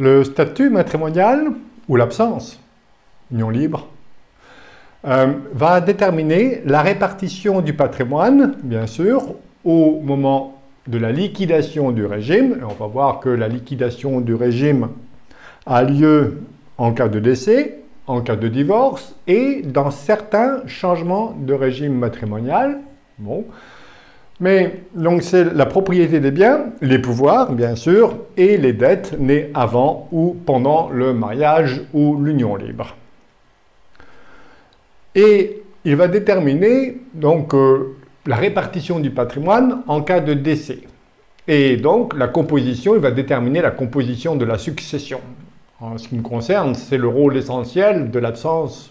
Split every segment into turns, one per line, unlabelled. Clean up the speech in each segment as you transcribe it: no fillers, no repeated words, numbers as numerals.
Le statut matrimonial, ou l'absence, union libre, va déterminer la répartition du patrimoine, bien sûr, au moment de la liquidation du régime. Et on va voir que la liquidation du régime a lieu en cas de décès, en cas de divorce et dans certains changements de régime matrimonial. Bon. Mais donc c'est la propriété des biens, les pouvoirs bien sûr, et les dettes nées avant ou pendant le mariage ou l'union libre. Et il va déterminer donc la répartition du patrimoine en cas de décès. Et donc la composition, il va déterminer la composition de la succession. En ce qui me concerne, c'est le rôle essentiel de l'absence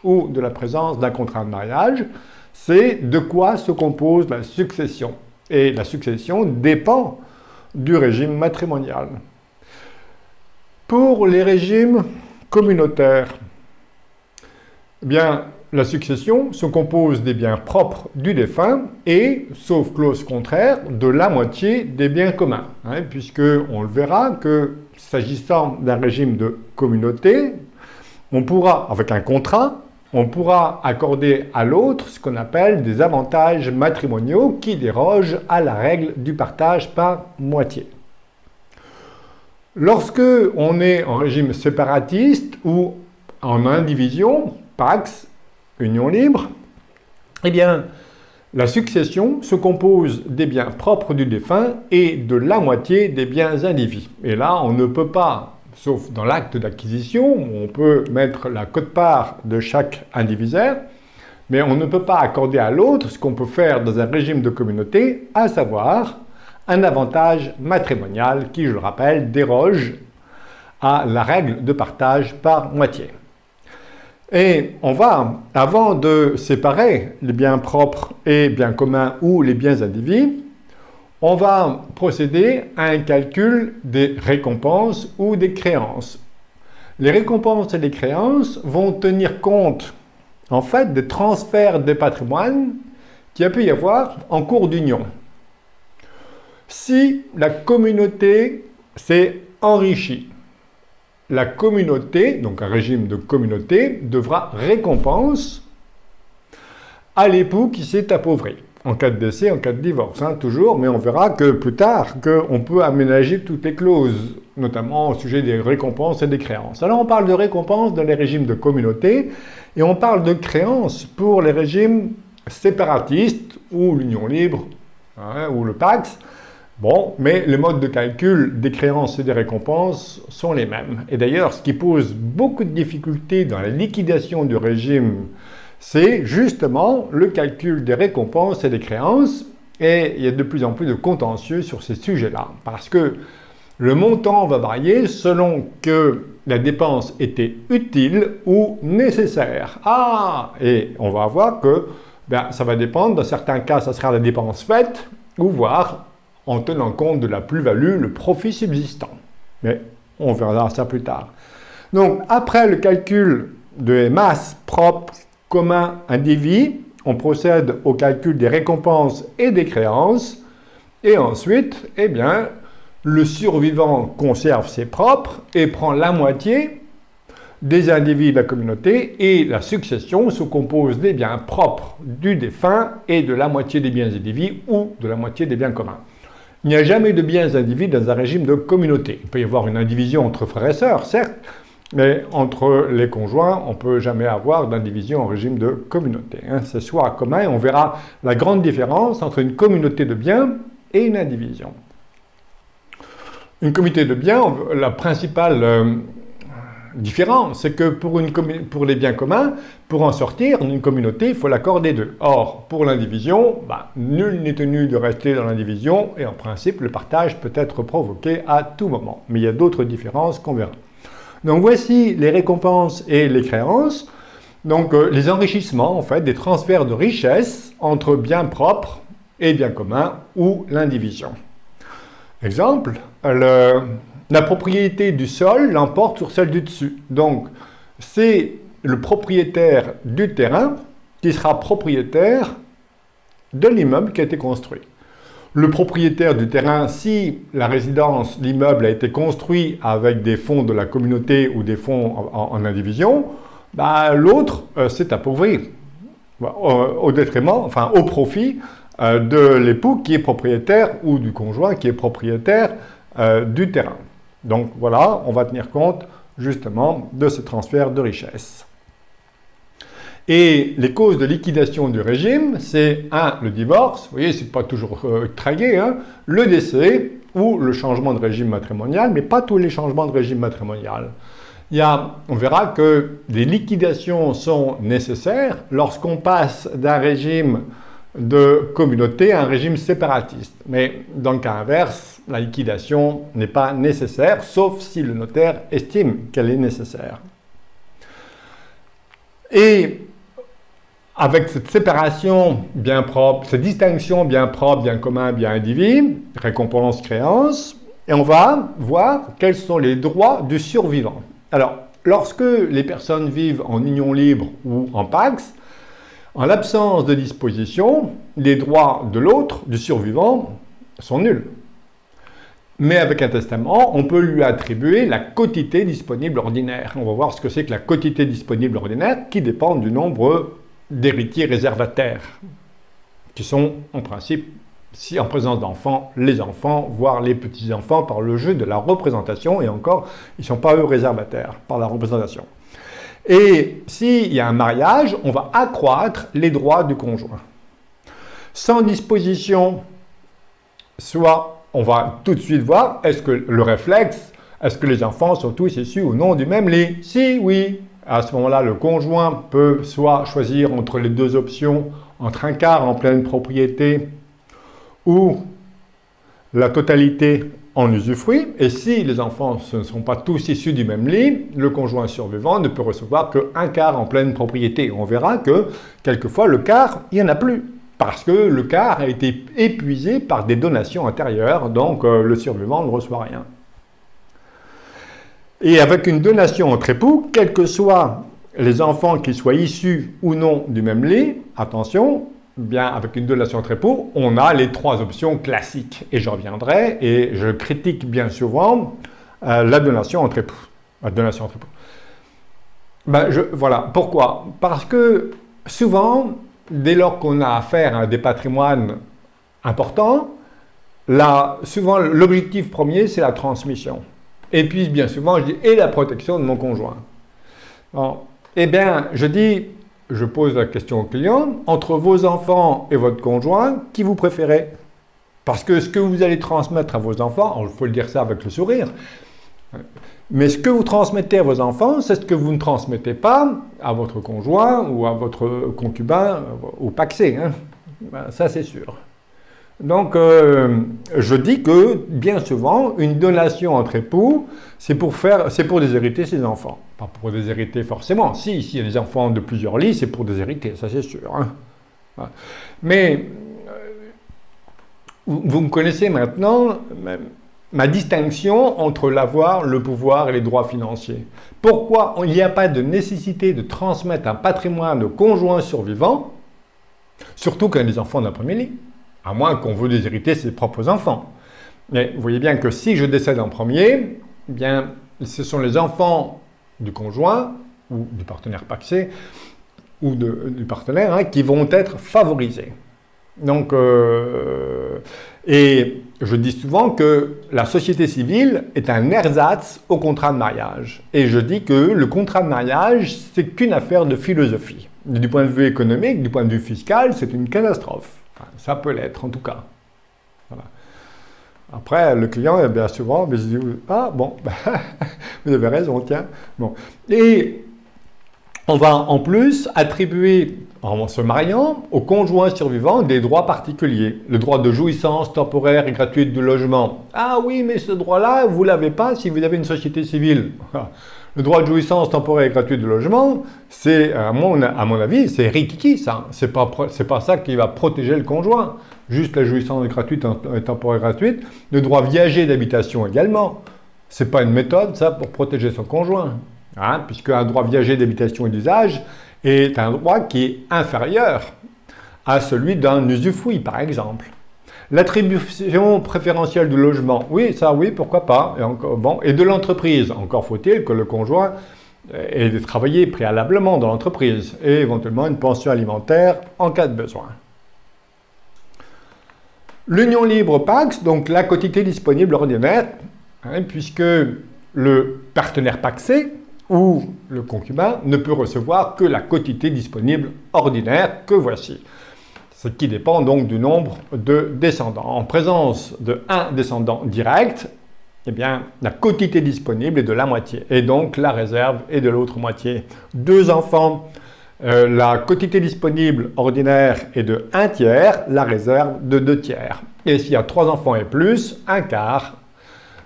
ou de la présence d'un contrat de mariage. C'est de quoi se compose la succession. Et la succession dépend du régime matrimonial. Pour les régimes communautaires, eh bien, la succession se compose des biens propres du défunt et, sauf clause contraire, de la moitié des biens communs. Puisque on le verra que, s'agissant d'un régime de communauté, on pourra, avec un contrat, on pourra accorder à l'autre ce qu'on appelle des avantages matrimoniaux qui dérogent à la règle du partage par moitié. Lorsque on est en régime séparatiste ou en indivision, Pax, union libre, eh bien, la succession se compose des biens propres du défunt et de la moitié des biens indivis. Et là, on ne peut pas, sauf dans l'acte d'acquisition, où on peut mettre la quote-part de chaque indivisaire, mais on ne peut pas accorder à l'autre ce qu'on peut faire dans un régime de communauté, à savoir un avantage matrimonial qui, je le rappelle, déroge à la règle de partage par moitié. Et on va, avant de séparer les biens propres et biens communs ou les biens indivis, on va procéder à un calcul des récompenses ou des créances. Les récompenses et les créances vont tenir compte, en fait, des transferts de patrimoine qu'il y a pu y avoir en cours d'union. Si la communauté s'est enrichie, la communauté, donc un régime de communauté, devra récompense à l'époux qui s'est appauvri. En cas de décès, en cas de divorce, toujours, mais on verra que plus tard, qu'on peut aménager toutes les clauses, notamment au sujet des récompenses et des créances. Alors on parle de récompenses dans les régimes de communauté, et on parle de créances pour les régimes séparatistes, ou l'union libre, ou le Pax. Bon, mais les modes de calcul des créances et des récompenses sont les mêmes. Et d'ailleurs, ce qui pose beaucoup de difficultés dans la liquidation du régime, c'est justement le calcul des récompenses et des créances. Et il y a de plus en plus de contentieux sur ces sujets-là. Parce que le montant va varier selon que la dépense était utile ou nécessaire. Et on va voir que ça va dépendre. Dans certains cas, ça sera la dépense faite, ou voire en tenant compte de la plus-value, le profit subsistant. Mais on verra ça plus tard. Donc, après le calcul de masse propre, commun, indivis, on procède au calcul des récompenses et des créances. Et ensuite, eh bien, le survivant conserve ses propres et prend la moitié des individus de la communauté et la succession se compose des biens propres du défunt et de la moitié des biens indivis ou de la moitié des biens communs. Il n'y a jamais de biens indivis dans un régime de communauté. Il peut y avoir une indivision entre frères et sœurs, certes, mais entre les conjoints, on ne peut jamais avoir d'indivision en régime de communauté. C'est soit commun, et on verra la grande différence entre une communauté de biens et une indivision. Une communauté de biens, la principale différence, c'est que pour les biens communs, pour en sortir d'une communauté, il faut l'accord des deux. Or, pour l'indivision, nul n'est tenu de rester dans l'indivision et en principe, le partage peut être provoqué à tout moment. Mais il y a d'autres différences qu'on verra. Donc voici les récompenses et les créances. Donc les enrichissements, en fait, des transferts de richesse entre biens propres et biens communs ou l'indivision. Exemple, la propriété du sol l'emporte sur celle du dessus. Donc, c'est le propriétaire du terrain qui sera propriétaire de l'immeuble qui a été construit. Le propriétaire du terrain, si la résidence, l'immeuble a été construit avec des fonds de la communauté ou des fonds en indivision, bah, l'autre s'est appauvri au détriment, enfin au profit de l'époux qui est propriétaire ou du conjoint qui est propriétaire du terrain. Donc voilà, on va tenir compte justement de ce transfert de richesse. Et les causes de liquidation du régime, c'est le divorce, vous voyez, c'est pas toujours très gai, hein, le décès ou le changement de régime matrimonial, mais pas tous les changements de régime matrimonial. On verra que des liquidations sont nécessaires lorsqu'on passe d'un régime de communauté à un régime séparatiste. Mais dans le cas inverse, la liquidation n'est pas nécessaire, sauf si le notaire estime qu'elle est nécessaire. Et avec cette séparation bien propre, cette distinction bien propre, bien commun, bien individu, récompense, créance, et on va voir quels sont les droits du survivant. Alors, lorsque les personnes vivent en union libre ou en pax, en l'absence de disposition, les droits de l'autre, du survivant, sont nuls. Mais avec un testament, on peut lui attribuer la quotité disponible ordinaire. On va voir ce que c'est que la quotité disponible ordinaire qui dépend du nombre d'héritiers réservataires, qui sont en principe, si en présence d'enfants, les enfants, voire les petits-enfants par le jeu de la représentation, et encore, ils ne sont pas eux réservataires par la représentation. Et s'il y a un mariage, on va accroître les droits du conjoint. Sans disposition, soit on va tout de suite voir, est-ce que le réflexe, est-ce que les enfants sont tous issus ou non du même lit? Si, oui. À ce moment-là, le conjoint peut soit choisir entre les deux options, entre un quart en pleine propriété ou la totalité en usufruit. Et si les enfants ne sont pas tous issus du même lit, le conjoint survivant ne peut recevoir qu'un quart en pleine propriété. On verra que quelquefois le quart, il n'y en a plus, parce que le quart a été épuisé par des donations antérieures, donc le survivant ne reçoit rien. Et avec une donation entre époux, quels que soient les enfants qui soient issus ou non du même lit, attention, bien avec une donation entre époux, on a les trois options classiques. Et j'en reviendrai, et je critique bien souvent la donation entre époux. Voilà, pourquoi? Parce que souvent, dès lors qu'on a affaire à des patrimoines importants, souvent l'objectif premier, c'est la transmission. Et puis, bien souvent, je dis « et la protection de mon conjoint ». Bon, eh bien, je pose la question au client, entre vos enfants et votre conjoint, qui vous préférez? Parce que ce que vous allez transmettre à vos enfants, il faut le dire ça avec le sourire, mais ce que vous transmettez à vos enfants, c'est ce que vous ne transmettez pas à votre conjoint ou à votre concubin ou pacsé. Hein. Ça, c'est sûr. Donc, je dis que, bien souvent, une donation entre époux, c'est pour déshériter ses enfants. Pas pour déshériter forcément. S'il y a des enfants de plusieurs lits, c'est pour déshériter, ça c'est sûr. Hein. Voilà. Mais, vous me connaissez maintenant ma distinction entre l'avoir, le pouvoir et les droits financiers. Pourquoi il n'y a pas de nécessité de transmettre un patrimoine au conjoint survivant, surtout quand il y a des enfants d'un premier lit? À moins qu'on veut déshériter ses propres enfants. Mais vous voyez bien que si je décède en premier, eh bien, ce sont les enfants du conjoint ou du partenaire pacsé ou du partenaire hein, qui vont être favorisés. Donc, et je dis souvent que la société civile est un ersatz au contrat de mariage. Et je dis que le contrat de mariage, c'est qu'une affaire de philosophie. Du point de vue économique, du point de vue fiscal, c'est une catastrophe. Enfin, ça peut l'être, en tout cas. Voilà. Après, le client, bien souvent, il se dit « Ah, bon, vous avez raison, tiens. » Bon. Et on va en plus attribuer, en se mariant, au conjoint survivant des droits particuliers. Le droit de jouissance temporaire et gratuite du logement. Ah oui, mais ce droit-là, vous ne l'avez pas si vous avez une société civile. Le droit de jouissance temporaire et gratuite du logement, c'est, à mon avis, c'est rikiki, ça. C'est pas ça qui va protéger le conjoint. Juste la jouissance gratuite et temporaire gratuite. Le droit viager d'habitation également. C'est pas une méthode, ça, pour protéger son conjoint. Hein, puisque un droit viager d'habitation et d'usage est un droit qui est inférieur à celui d'un usufruit, par exemple. L'attribution préférentielle du logement, oui, ça oui, pourquoi pas. Et, encore, bon, et de l'entreprise, encore faut-il que le conjoint ait travaillé préalablement dans l'entreprise et éventuellement une pension alimentaire en cas de besoin. L'union libre PACS, donc la quotité disponible ordinaire, puisque le partenaire pacsé ou le concubin ne peut recevoir que la quotité disponible ordinaire que voici, ce qui dépend donc du nombre de descendants. En présence de un descendant direct, eh bien, la quotité disponible est de la moitié, et donc la réserve est de l'autre moitié. 2 enfants, la quotité disponible ordinaire est de 1/3, la réserve de 2/3. Et s'il y a 3 enfants et plus, 1/4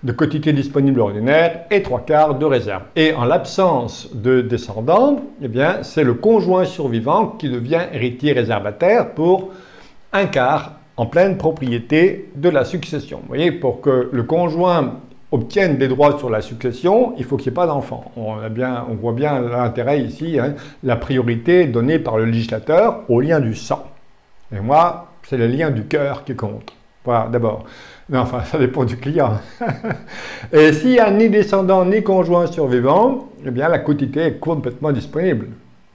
de quotité disponible ordinaire et 3/4 de réserve. Et en l'absence de descendants, eh bien, c'est le conjoint survivant qui devient héritier réservataire pour 1/4 en pleine propriété de la succession. Vous voyez, pour que le conjoint obtienne des droits sur la succession, il faut qu'il n'y ait pas d'enfants. On voit bien l'intérêt ici, la priorité donnée par le législateur aux liens du sang. Et moi, c'est les liens du cœur qui comptent. Voilà, d'abord. Mais enfin, ça dépend du client. Et s'il n'y a ni descendant ni conjoint survivant, eh bien la quotité est complètement disponible.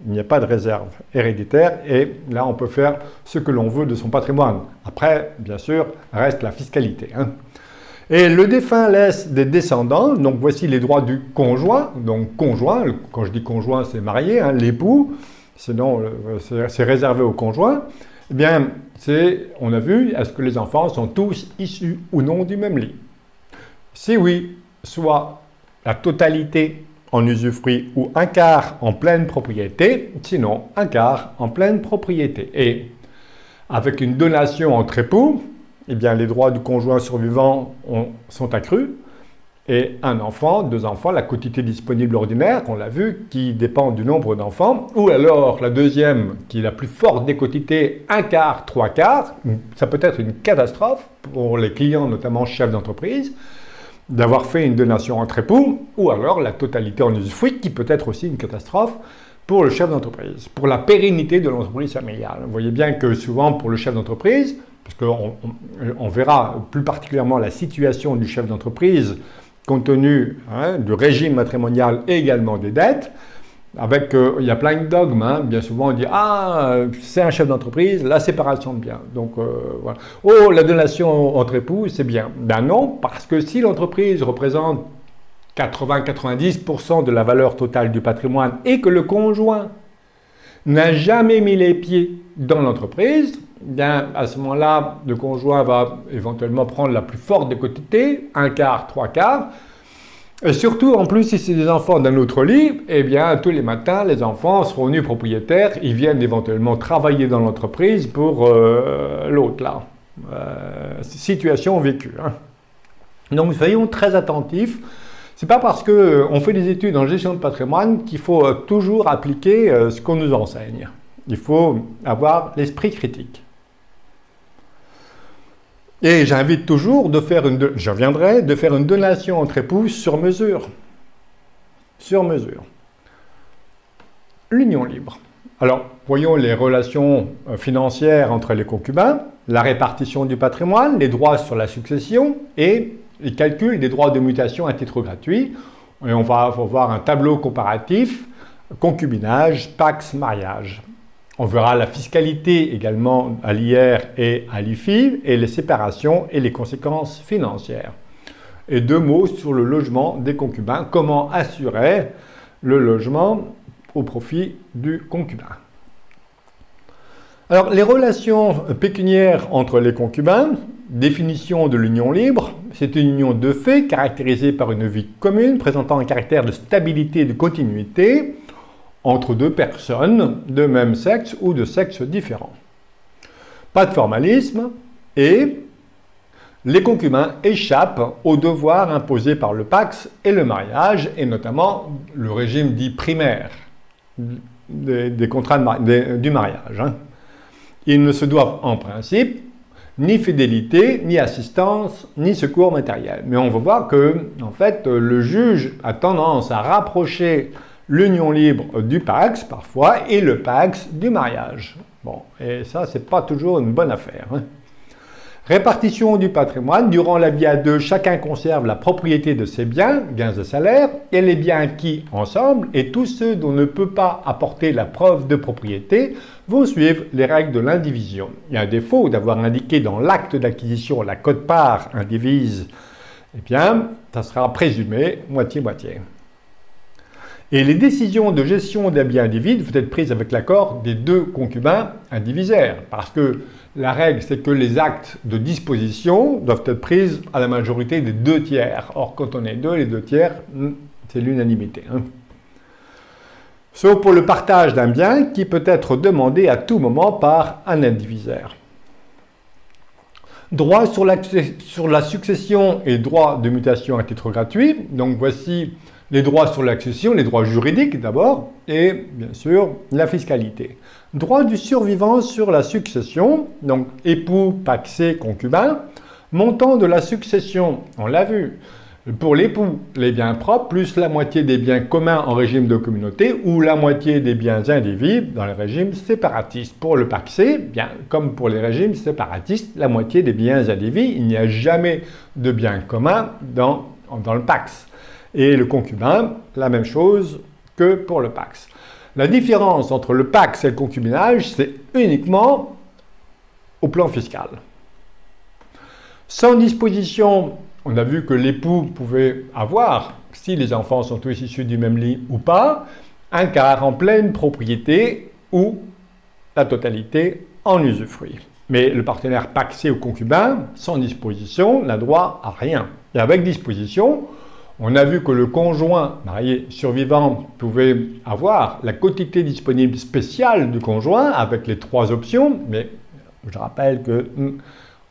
Il n'y a pas de réserve héréditaire et là on peut faire ce que l'on veut de son patrimoine. Après, bien sûr, reste la fiscalité. Et le défunt laisse des descendants, donc voici les droits du conjoint. Donc conjoint, quand je dis conjoint c'est marié, l'époux, sinon c'est réservé au conjoint. Eh bien, on a vu, est-ce que les enfants sont tous issus ou non du même lit? Si oui, soit la totalité en usufruit ou 1/4 en pleine propriété, sinon 1/4 en pleine propriété. Et avec une donation entre époux, eh bien, les droits du conjoint survivant sont accrus. Et un enfant, 2 enfants, la quotité disponible ordinaire, on l'a vu, qui dépend du nombre d'enfants, ou alors la deuxième, qui est la plus forte des quotités, 1/4, 3/4, ça peut être une catastrophe pour les clients, notamment chefs d'entreprise, d'avoir fait une donation entre époux, ou alors la totalité en usufruit, qui peut être aussi une catastrophe pour le chef d'entreprise, pour la pérennité de l'entreprise familiale. Vous voyez bien que souvent pour le chef d'entreprise, parce qu'on verra plus particulièrement la situation du chef d'entreprise, compte tenu du régime matrimonial et également des dettes, il y a plein de dogmes. Bien souvent, on dit « Ah, c'est un chef d'entreprise, la séparation de biens. » Donc, voilà. « Oh, la donation entre époux, c'est bien. » Ben non, parce que si l'entreprise représente 80-90% de la valeur totale du patrimoine et que le conjoint n'a jamais mis les pieds dans l'entreprise, bien, à ce moment-là, le conjoint va éventuellement prendre la plus forte des quotités, 1/4, 3/4. Et surtout, en plus, si c'est des enfants d'un autre lit, eh bien, tous les matins, les enfants seront nus propriétaires. Ils viennent éventuellement travailler dans l'entreprise pour l'autre, là. Situation vécue. Donc, soyons très attentifs. C'est pas parce qu'on fait des études en gestion de patrimoine qu'il faut toujours appliquer ce qu'on nous enseigne. Il faut avoir l'esprit critique. Et j'invite toujours je reviendrai, de faire une donation entre époux sur mesure. Sur mesure. L'union libre. Alors, voyons les relations financières entre les concubins, la répartition du patrimoine, les droits sur la succession et les calculs des droits de mutation à titre gratuit. Et on va voir un tableau comparatif, concubinage, PACS, mariage. On verra la fiscalité également à l'IR et à l'IFI et les séparations et les conséquences financières. Et 2 mots sur le logement des concubins, comment assurer le logement au profit du concubin. Alors, les relations pécuniaires entre les concubins, définition de l'union libre, c'est une union de fait caractérisée par une vie commune présentant un caractère de stabilité et de continuité entre 2 personnes de même sexe ou de sexe différent. Pas de formalisme et les concubins échappent aux devoirs imposés par le PACS et le mariage, et notamment le régime dit primaire des contrats du mariage. Ils ne se doivent en principe ni fidélité, ni assistance, ni secours matériel. Mais on va voir que, en fait, le juge a tendance à rapprocher l'union libre du PACS parfois et le PACS du mariage. Bon, et ça, c'est pas toujours une bonne affaire. Répartition du patrimoine. Durant la vie à deux, chacun conserve la propriété de ses biens, gains et salaires, et les biens acquis ensemble, et tous ceux dont on ne peut pas apporter la preuve de propriété vont suivre les règles de l'indivision. Il y a un défaut d'avoir indiqué dans l'acte d'acquisition la quote-part indivise. Eh bien, ça sera présumé moitié-moitié. Et les décisions de gestion des biens individes doivent être prises avec l'accord des deux concubins indivisaires, parce que la règle, c'est que les actes de disposition doivent être pris à la majorité des 2/3. Or, quand on est deux, les 2/3, c'est l'unanimité. Sauf pour le partage d'un bien qui peut être demandé à tout moment par un indivisaire. Droit sur la succession et droit de mutation à titre gratuit. Donc voici les droits sur l'accession, les droits juridiques d'abord, et bien sûr la fiscalité. Droit du survivant sur la succession, donc époux, pacsé, concubin. Montant de la succession, on l'a vu. Pour l'époux, les biens propres, plus la moitié des biens communs en régime de communauté ou la moitié des biens indivis dans les régimes séparatistes. Pour le pacsé, bien, comme pour les régimes séparatistes, la moitié des biens indivis, il n'y a jamais de biens communs dans le pax. Et le concubin, la même chose que pour le pax. La différence entre le pax et le concubinage, c'est uniquement au plan fiscal. Sans disposition, on a vu que l'époux pouvait avoir, si les enfants sont tous issus du même lit ou pas, un quart en pleine propriété ou la totalité en usufruit. Mais le partenaire pacsé ou concubin, sans disposition, n'a droit à rien. Et avec disposition, on a vu que le conjoint marié survivant pouvait avoir la quotité disponible spéciale du conjoint avec les 3 options, mais je rappelle que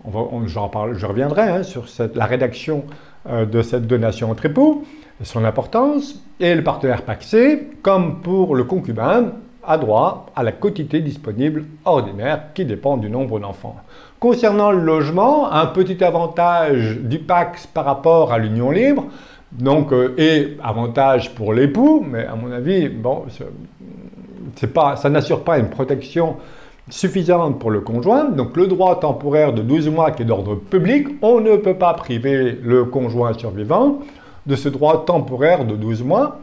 je reviendrai sur la rédaction de cette donation entre époux, et son importance, et le partenaire pacsé, comme pour le concubin, a droit à la quotité disponible ordinaire qui dépend du nombre d'enfants. Concernant le logement, un petit avantage du pax par rapport à l'union libre, donc, et avantage pour l'époux, mais à mon avis, bon, ça n'assure pas une protection suffisante pour le conjoint. Donc le droit temporaire de 12 mois qui est d'ordre public, on ne peut pas priver le conjoint survivant de ce droit temporaire de 12 mois.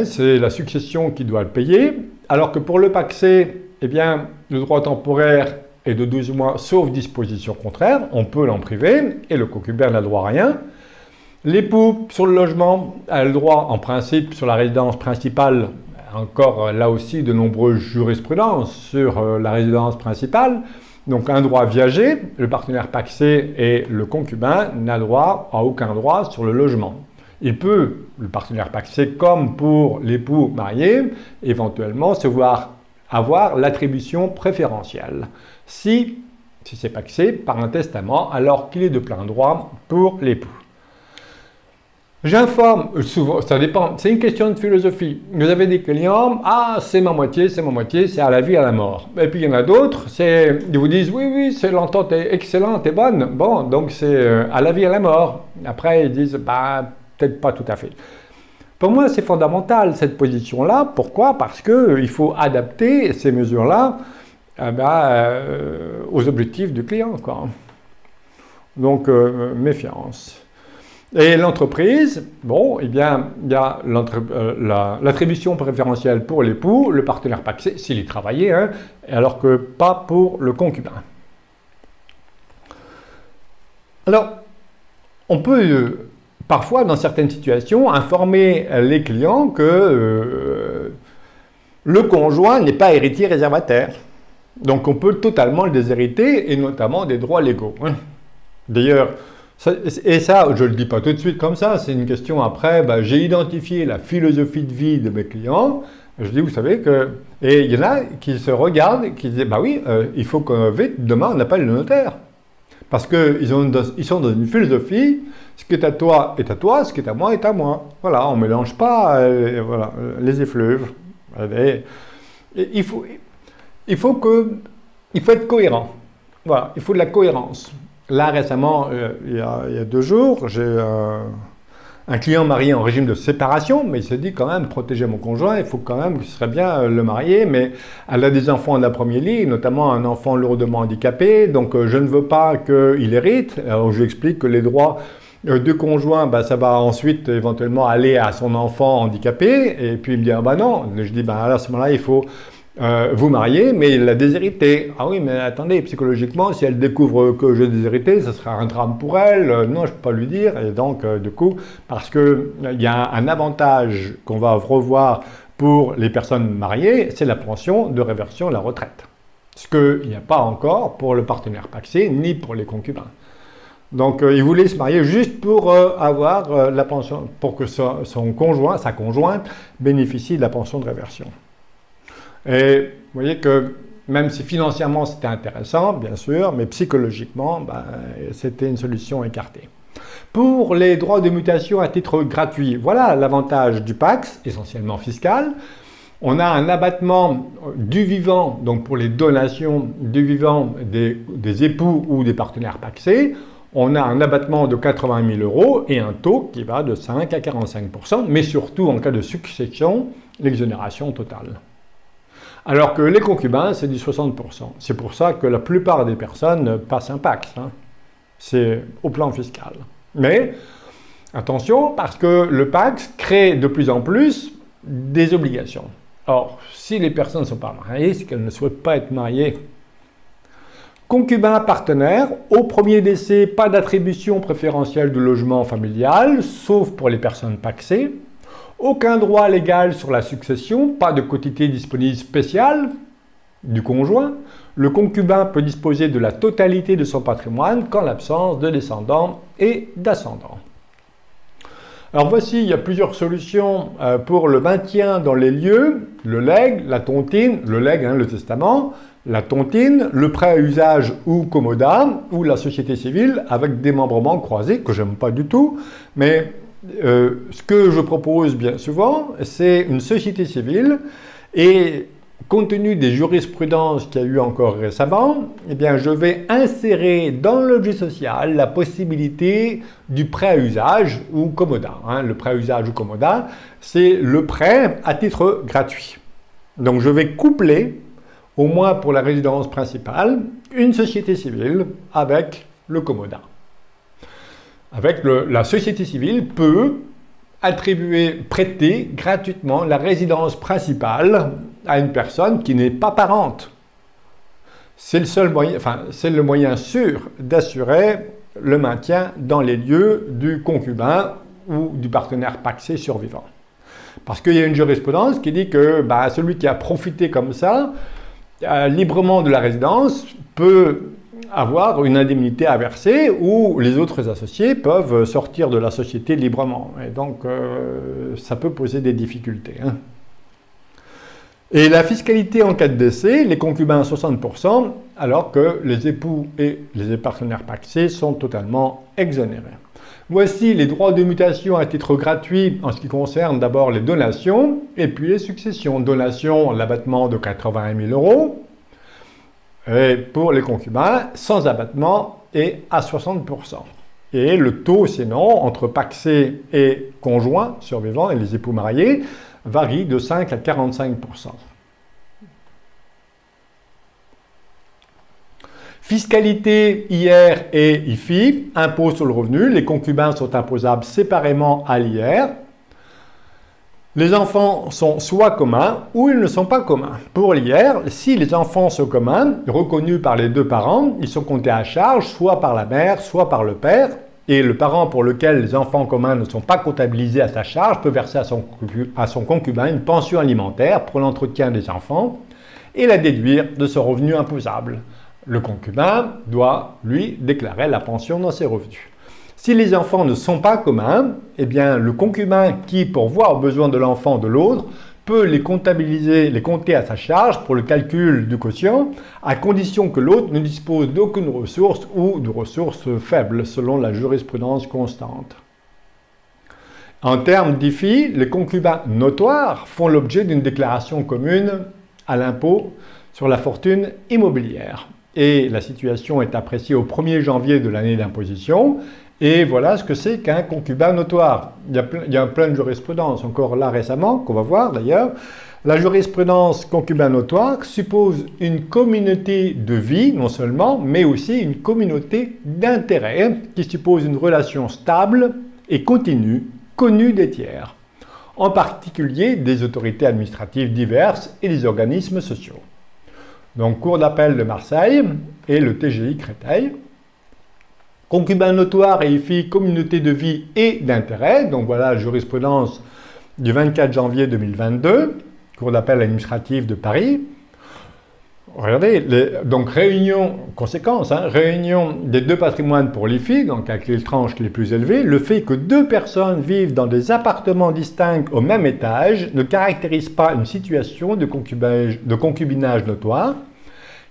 C'est la succession qui doit le payer. Alors que pour le pacsé, eh bien, le droit temporaire est de 12 mois sauf disposition contraire, on peut l'en priver et le concubin n'a droit à rien. L'époux sur le logement a le droit en principe sur la résidence principale. Encore là aussi de nombreuses jurisprudences sur la résidence principale. Donc un droit viager, le partenaire pacsé et le concubin n'a droit à aucun droit sur le logement. Il peut, le partenaire pacsé comme pour l'époux marié, éventuellement se voir avoir l'attribution préférentielle. Si c'est pacsé par un testament alors qu'il est de plein droit pour l'époux. J'informe souvent, ça dépend, c'est une question de philosophie. Vous avez des clients, c'est ma moitié, c'est à la vie, à la mort. Et puis il y en a d'autres, ils vous disent, oui, c'est l'entente est excellente et bonne, bon, donc c'est à la vie, à la mort. Après, ils disent, peut-être pas tout à fait. Pour moi, c'est fondamental cette position-là. Pourquoi? Parce qu'il faut adapter ces mesures-là aux objectifs du client, quoi. Donc, méfiance. Et l'entreprise, bon, eh bien, il y a l'attribution préférentielle pour l'époux, le partenaire pacsé, s'il y travaillait, alors que pas pour le concubin. Alors, on peut parfois, dans certaines situations, informer les clients que le conjoint n'est pas héritier réservataire. Donc, on peut totalement le déshériter, et notamment des droits légaux. D'ailleurs, et ça, je ne le dis pas tout de suite comme ça, c'est une question après, j'ai identifié la philosophie de vie de mes clients, je dis, vous savez que... Et il y en a qui se regardent et qui disent, il faut que vite, demain, on appelle le notaire. Parce qu'ils sont dans une philosophie, ce qui est à toi, ce qui est à moi est à moi. Voilà, on ne mélange pas les effluves. Il faut être cohérent. Voilà, il faut de la cohérence. Là, récemment, il y a 2 jours, j'ai un client marié en régime de séparation, mais il se dit quand même, protéger mon conjoint, il faut quand même, ce serait bien le marier, mais elle a des enfants de la première ligne, notamment un enfant lourdement handicapé, donc je ne veux pas qu'il hérite. Alors je lui explique que les droits de conjoint, ça va ensuite éventuellement aller à son enfant handicapé, et puis il me dit, ah non, je dis, à ce moment-là, il faut vous marier, mais il l'a déshérité. Ah oui, mais attendez, psychologiquement, si elle découvre que j'ai déshérité, ce sera un drame pour elle. Non, je ne peux pas lui dire. Et donc, du coup, parce qu'il y a un avantage qu'on va revoir pour les personnes mariées, c'est la pension de réversion à la retraite. Ce qu'il n'y a pas encore pour le partenaire pacsé, ni pour les concubins. Donc, il voulait se marier juste pour avoir la pension, pour que son conjoint, sa conjointe, bénéficie de la pension de réversion. Et vous voyez que même si financièrement c'était intéressant, bien sûr, mais psychologiquement, c'était une solution écartée. Pour les droits de mutation à titre gratuit, voilà l'avantage du PACS, essentiellement fiscal. On a un abattement du vivant, donc pour les donations du vivant des époux ou des partenaires pacsés, on a un abattement de 80 000 € et un taux qui va de 5 à 45 %, mais surtout en cas de succession, l'exonération totale. Alors que les concubins, c'est du 60 %. C'est pour ça que la plupart des personnes passent un PACS. C'est au plan fiscal. Mais attention, parce que le PACS crée de plus en plus des obligations. Or, si les personnes ne sont pas mariées, c'est qu'elles ne souhaitent pas être mariées. Concubin partenaire, au premier décès, pas d'attribution préférentielle de logement familial, sauf pour les personnes pacsées. Aucun droit légal sur la succession, pas de quotité disponible spéciale du conjoint. Le concubin peut disposer de la totalité de son patrimoine qu'en l'absence de descendants et d'ascendants. Alors voici, il y a plusieurs solutions pour le maintien dans les lieux, le legs, la tontine, le legs, le testament, la tontine, le prêt à usage ou commodat, ou la société civile avec démembrement croisé, que j'aime pas du tout, mais ce que je propose bien souvent, c'est une société civile et compte tenu des jurisprudences qu'il y a eu encore récemment, eh bien, je vais insérer dans l'objet social la possibilité du prêt à usage ou commodat. Le prêt à usage ou commodat, c'est le prêt à titre gratuit. Donc je vais coupler, au moins pour la résidence principale, une société civile avec le commodat. La société civile peut prêter gratuitement la résidence principale à une personne qui n'est pas parente. C'est le seul moyen, c'est le moyen sûr d'assurer le maintien dans les lieux du concubin ou du partenaire pacsé survivant. Parce qu'il y a une jurisprudence qui dit que celui qui a profité comme ça, librement de la résidence, peut avoir une indemnité à verser ou les autres associés peuvent sortir de la société librement. Et donc, ça peut poser des difficultés. Et la fiscalité en cas de décès, les concubins 60%, alors que les époux et les partenaires pacsés sont totalement exonérés. Voici les droits de mutation à titre gratuit en ce qui concerne d'abord les donations et puis les successions. Donations, l'abattement de 80 000 €. Et pour les concubins, sans abattement et à 60%. Et le taux, sinon, entre pacsés et conjoints survivants et les époux mariés, varie de 5 à 45%. Fiscalité IR et IFI, impôt sur le revenu. Les concubins sont imposables séparément à l'IR. Les enfants sont soit communs ou ils ne sont pas communs. Pour l'IR, si les enfants sont communs, reconnus par les deux parents, ils sont comptés à charge soit par la mère, soit par le père. Et le parent pour lequel les enfants communs ne sont pas comptabilisés à sa charge peut verser à son concubin une pension alimentaire pour l'entretien des enfants et la déduire de son revenu imposable. Le concubin doit, lui, déclarer la pension dans ses revenus. Si les enfants ne sont pas communs, eh bien, le concubin qui pourvoit aux besoins de l'enfant de l'autre peut les comptabiliser, les compter à sa charge pour le calcul du quotient, à condition que l'autre ne dispose d'aucune ressource ou de ressources faibles, selon la jurisprudence constante. En termes d'IFI, les concubins notoires font l'objet d'une déclaration commune à l'impôt sur la fortune immobilière. Et la situation est appréciée au 1er janvier de l'année d'imposition Et voilà ce que c'est qu'un concubin notoire. Il y a plein de jurisprudence, encore là récemment, qu'on va voir d'ailleurs. La jurisprudence concubin notoire suppose une communauté de vie, non seulement, mais aussi une communauté d'intérêt, qui suppose une relation stable et continue, connue des tiers, en particulier des autorités administratives diverses et des organismes sociaux. Donc, Cour d'appel de Marseille et le TGI Créteil. Concubin notoire et filles, communauté de vie et d'intérêt. Donc voilà la jurisprudence du 24 janvier 2022, Cour d'appel administrative de Paris. Regardez, donc réunion, conséquence, réunion des deux patrimoines pour les filles, donc avec les tranches les plus élevées. Le fait que deux personnes vivent dans des appartements distincts au même étage ne caractérise pas une situation de concubinage notoire,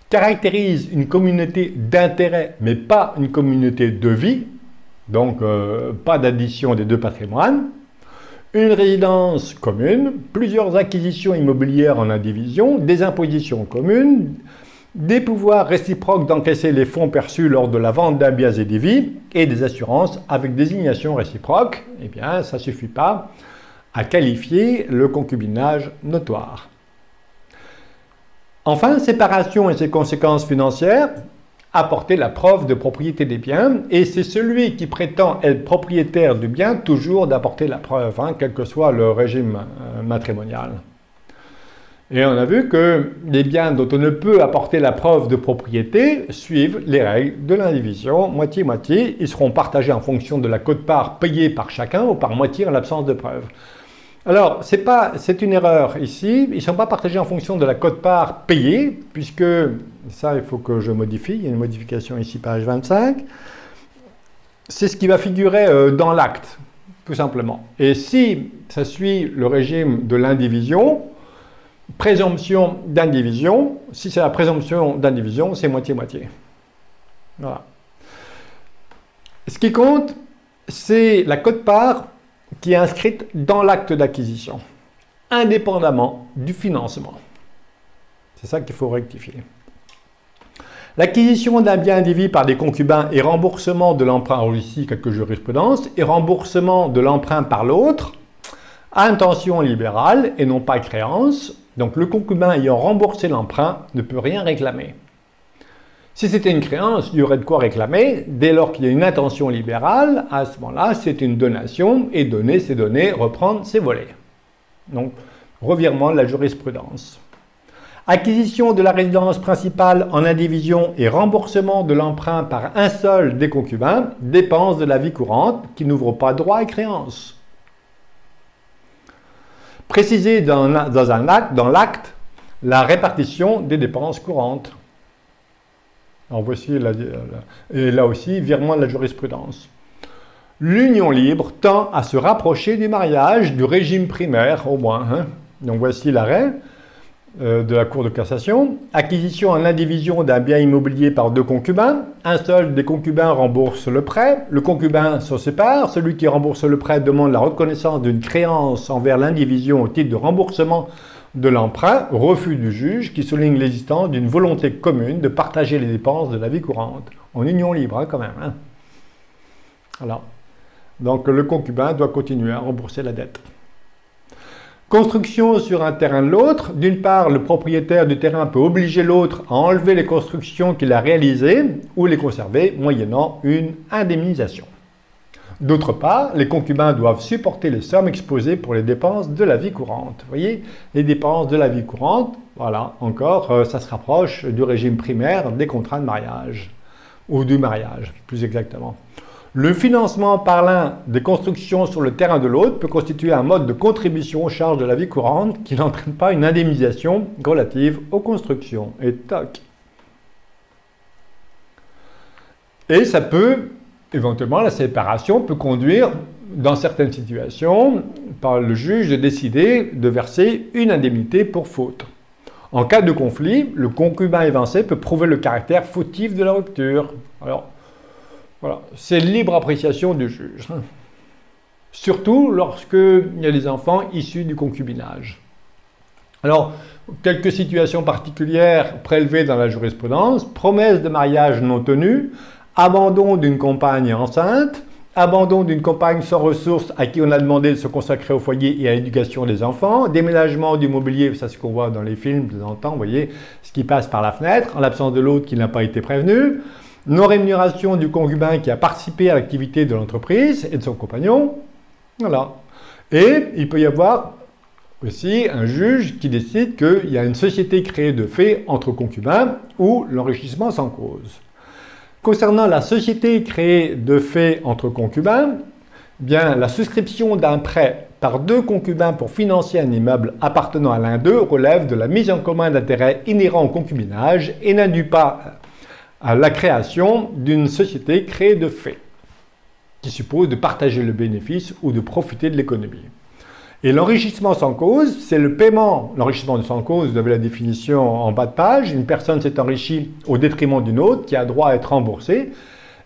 caractérise une communauté d'intérêt, mais pas une communauté de vie, donc pas d'addition des deux patrimoines, une résidence commune, plusieurs acquisitions immobilières en indivision, des impositions communes, des pouvoirs réciproques d'encaisser les fonds perçus lors de la vente d'un bien et des vies, et des assurances avec désignation réciproque. Eh bien, ça ne suffit pas à qualifier le concubinage notoire. Enfin, séparation et ses conséquences financières, apporter la preuve de propriété des biens, et c'est celui qui prétend être propriétaire du bien toujours d'apporter la preuve, quel que soit le régime matrimonial. Et on a vu que les biens dont on ne peut apporter la preuve de propriété suivent les règles de l'indivision, moitié-moitié. Ils seront partagés en fonction de la quote-part payée par chacun ou par moitié en l'absence de preuve. Alors, c'est une erreur ici, ils ne sont pas partagés en fonction de la quote-part payée, puisque, ça il faut que je modifie, il y a une modification ici, page 25, c'est ce qui va figurer dans l'acte, tout simplement. Et si ça suit le régime de l'indivision, présomption d'indivision, si c'est la présomption d'indivision, c'est moitié-moitié. Voilà. Ce qui compte, c'est la quote-part qui est inscrite dans l'acte d'acquisition, indépendamment du financement. C'est ça qu'il faut rectifier. L'acquisition d'un bien indivis par des concubins et remboursement de l'emprunt, ici quelques jurisprudences, et remboursement de l'emprunt par l'autre, à intention libérale et non pas créance. Donc le concubin ayant remboursé l'emprunt ne peut rien réclamer. Si c'était une créance, il y aurait de quoi réclamer. Dès lors qu'il y a une intention libérale, à ce moment-là, c'est une donation, et donner, c'est donner, reprendre, c'est voler. Donc, revirement de la jurisprudence. Acquisition de la résidence principale en indivision et remboursement de l'emprunt par un seul des concubins, dépenses de la vie courante qui n'ouvrent pas droit à créance. Préciser dans l'acte la répartition des dépenses courantes. Alors voici, et là aussi, virement de la jurisprudence. L'union libre tend à se rapprocher du mariage, du régime primaire au moins. Donc voici l'arrêt de la Cour de cassation. Acquisition en indivision d'un bien immobilier par deux concubins. Un seul des concubins rembourse le prêt. Le concubin se sépare. Celui qui rembourse le prêt demande la reconnaissance d'une créance envers l'indivision au titre de remboursement de l'emprunt, refus du juge qui souligne l'existence d'une volonté commune de partager les dépenses de la vie courante. En union libre quand même. Voilà. Donc le concubin doit continuer à rembourser la dette. Construction sur un terrain de l'autre. D'une part, le propriétaire du terrain peut obliger l'autre à enlever les constructions qu'il a réalisées ou les conserver moyennant une indemnisation. D'autre part, les concubins doivent supporter les sommes exposées pour les dépenses de la vie courante. Vous voyez, les dépenses de la vie courante, voilà, encore, ça se rapproche du régime primaire des contrats de mariage, ou du mariage, plus exactement. Le financement par l'un des constructions sur le terrain de l'autre peut constituer un mode de contribution aux charges de la vie courante qui n'entraîne pas une indemnisation relative aux constructions. Et toc. Et ça peut... Éventuellement, la séparation peut conduire, dans certaines situations, par le juge de décider de verser une indemnité pour faute. En cas de conflit, le concubin évincé peut prouver le caractère fautif de la rupture. Alors, voilà, c'est libre appréciation du juge. Surtout lorsqu'il y a des enfants issus du concubinage. Alors, quelques situations particulières prélevées dans la jurisprudence, promesse de mariage non tenue, abandon d'une compagne enceinte, abandon d'une compagne sans ressources à qui on a demandé de se consacrer au foyer et à l'éducation des enfants, déménagement du mobilier, ça c'est ce qu'on voit dans les films de temps en temps, vous voyez, ce qui passe par la fenêtre, en l'absence de l'autre qui n'a pas été prévenu, non-rémunération du concubin qui a participé à l'activité de l'entreprise et de son compagnon, voilà. Et il peut y avoir aussi un juge qui décide qu'il y a une société créée de fait entre concubins ou l'enrichissement sans cause. Concernant la société créée de fait entre concubins, bien, la souscription d'un prêt par deux concubins pour financer un immeuble appartenant à l'un d'eux relève de la mise en commun d'intérêts inhérents au concubinage et n'induit pas à la création d'une société créée de fait, qui suppose de partager le bénéfice ou de profiter de l'économie. Et l'enrichissement sans cause, c'est le paiement. L'enrichissement sans cause, vous avez la définition en bas de page. Une personne s'est enrichie au détriment d'une autre qui a droit à être remboursée.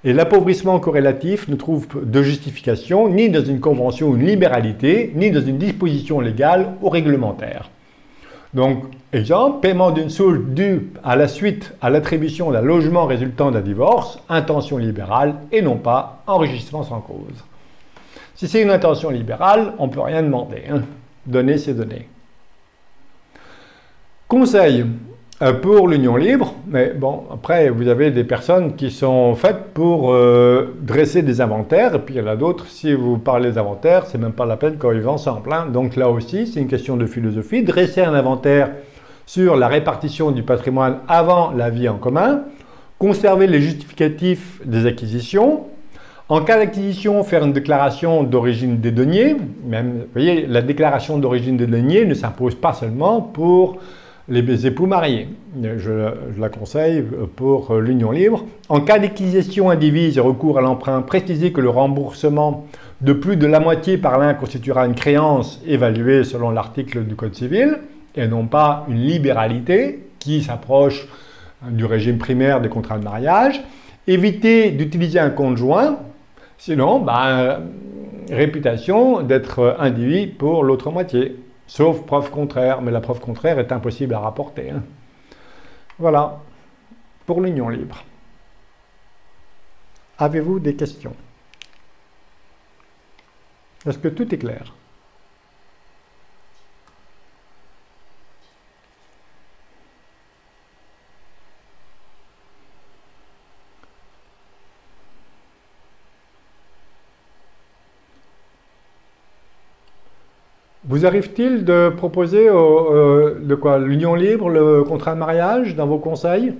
Et l'appauvrissement corrélatif ne trouve de justification ni dans une convention ou une libéralité, ni dans une disposition légale ou réglementaire. Donc, exemple, paiement d'une soulte due à la suite à l'attribution d'un logement résultant d'un divorce, intention libérale et non pas enrichissement sans cause. Si c'est une intention libérale, on ne peut rien demander. Hein. Donner, c'est donner. Conseil pour l'union libre, mais bon, après, vous avez des personnes qui sont faites pour dresser des inventaires, et puis il y en a d'autres, si vous parlez des inventaires, c'est même pas la peine qu'on vivent ensemble. Hein. Donc là aussi, c'est une question de philosophie. Dresser un inventaire sur la répartition du patrimoine avant la vie en commun, conserver les justificatifs des acquisitions. En cas d'acquisition, faire une déclaration d'origine des deniers. Même, vous voyez, la déclaration d'origine des deniers ne s'impose pas seulement pour les époux mariés. Je la conseille pour l'union libre. En cas d'acquisition indivise et recours à l'emprunt, précisez que le remboursement de plus de la moitié par l'un constituera une créance évaluée selon l'article du Code civil et non pas une libéralité qui s'approche du régime primaire des contrats de mariage. Évitez d'utiliser un compte joint. Sinon, réputation d'être indivis pour l'autre moitié, sauf preuve contraire, mais la preuve contraire est impossible à rapporter. Hein. Voilà, pour l'union libre. Avez-vous des questions? Est-ce que tout est clair? Vous arrive-t-il de proposer l'union libre, le contrat de mariage dans vos conseils?